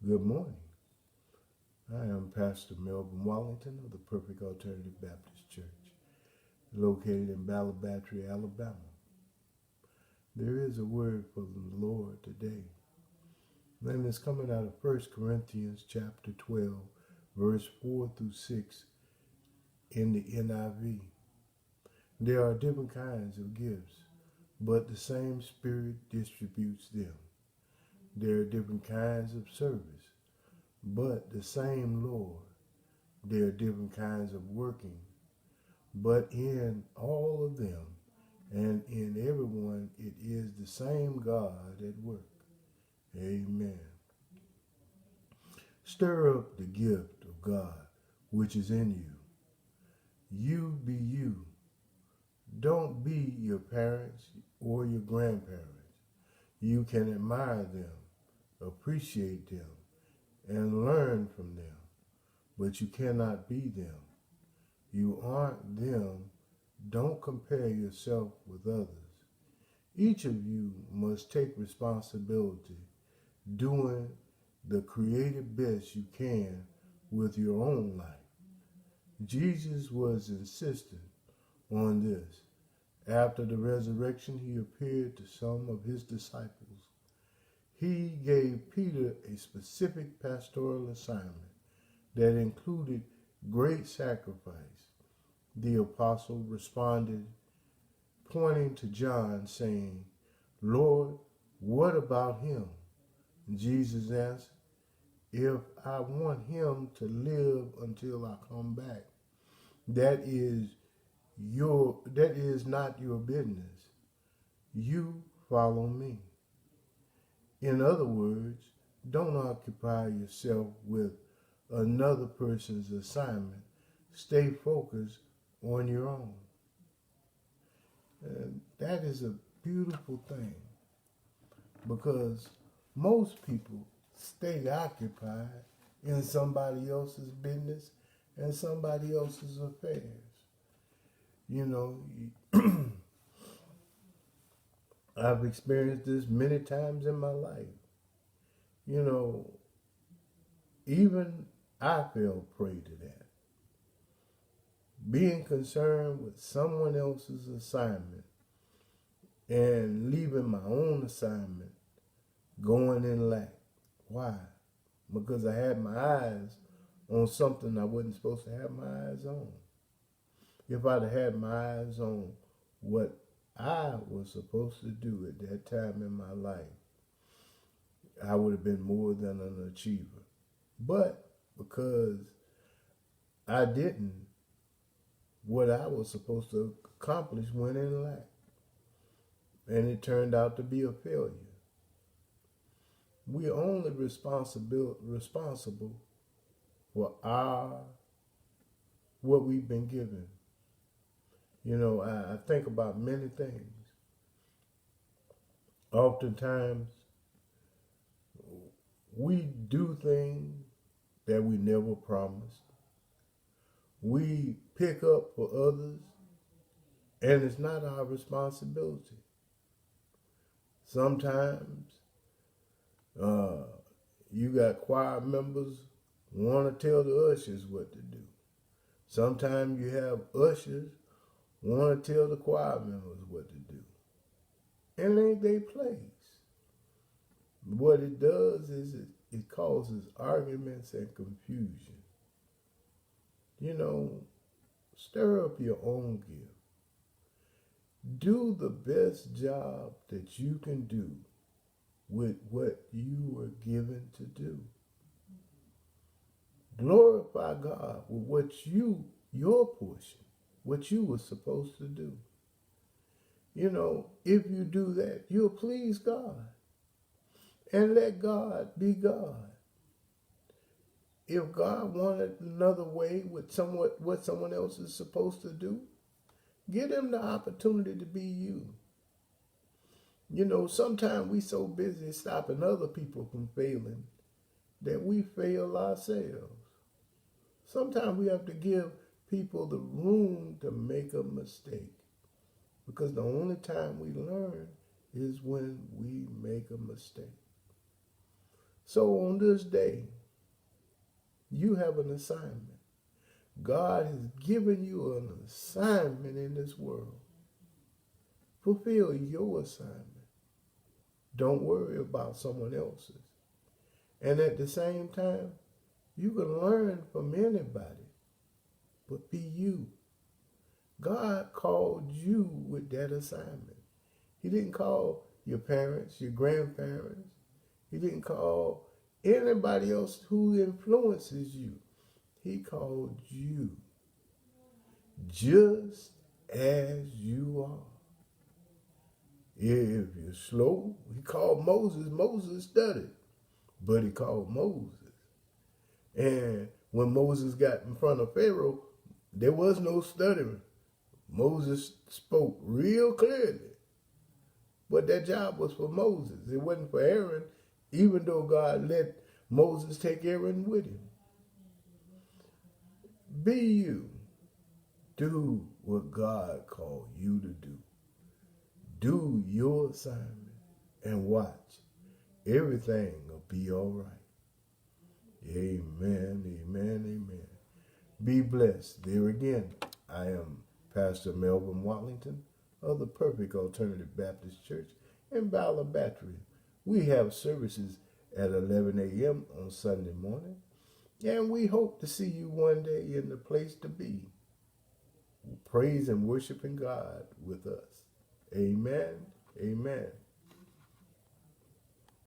Good morning. I am Pastor Melvin Wallington of the Perfect Alternative Baptist Church, located in Ballabhatrie, Alabama. There is a word for the Lord today, and it's coming out of 1 Corinthians chapter 12, verse 4 through 6 in the NIV. There are different kinds of gifts, but the same Spirit distributes them. There are different kinds of service, but the same Lord. There are different kinds of working, but in all of them and in everyone it is the same God at work. Amen. Stir up the gift of God which is in you. You be you. Don't be your parents or your grandparents. You can admire them, appreciate them, and learn from them, but you cannot be them. You aren't them. Don't compare yourself with others. Each of you must take responsibility, doing the creative best you can with your own life. Jesus was insistent on this. After the resurrection, he appeared to some of his disciples. He gave Peter a specific pastoral assignment that included great sacrifice. The apostle responded, pointing to John, saying, "Lord, what about him?" Jesus answered, "If I want him to live until I come back, that is not your business. You follow me." In other words, don't occupy yourself with another person's assignment. Stay focused on your own. And that is a beautiful thing, because most people stay occupied in somebody else's business and somebody else's affairs. You know, I've experienced this many times in my life. You know, even I fell prey to that. Being concerned with someone else's assignment and leaving my own assignment going in lack. Why? Because I had my eyes on something I wasn't supposed to have my eyes on. If I'd have had my eyes on what I was supposed to do at that time in my life, I would have been more than an achiever. But because I didn't, what I was supposed to accomplish went in lack. And it turned out to be a failure. We're only responsible for what we've been given. You know, I think about many things. Oftentimes, we do things that we never promised. We pick up for others, and it's not our responsibility. Sometimes you got choir members want to tell the ushers what to do. Sometimes you have ushers want to tell the choir members what to do. And it ain't their place. What it does is it causes arguments and confusion. You know, stir up your own gift. Do the best job that you can do with what you were given to do. Glorify God with your portion, what you were supposed to do. You know, if you do that, you'll please God. And let God be God. If God wanted another way with what someone else is supposed to do, give them the opportunity to be you. You know, sometimes we so busy stopping other people from failing that we fail ourselves. Sometimes we have to give people the room to make a mistake, because the only time we learn is when we make a mistake. So on this day, you have an assignment. God has given you an assignment in this world. Fulfill your assignment. Don't worry about someone else's. And at the same time, you can learn from anybody, but be you. God called you with that assignment. He didn't call your parents, your grandparents. He didn't call anybody else who influences you. He called you just as you are. If you're slow, he called Moses. Moses studied, but he called Moses. And when Moses got in front of Pharaoh, there was no stuttering. Moses spoke real clearly. But that job was for Moses. It wasn't for Aaron, even though God let Moses take Aaron with him. Be you. Do what God called you to do. Do your assignment and watch. Everything will be all right. Amen, amen, amen. Be blessed. There again, I am Pastor Melvin Watlington of the Perfect Alternative Baptist Church in Ballard Battery. We have services at 11 a.m. on Sunday morning, and we hope to see you one day in the place to be, praise and worshiping God with us. Amen, amen.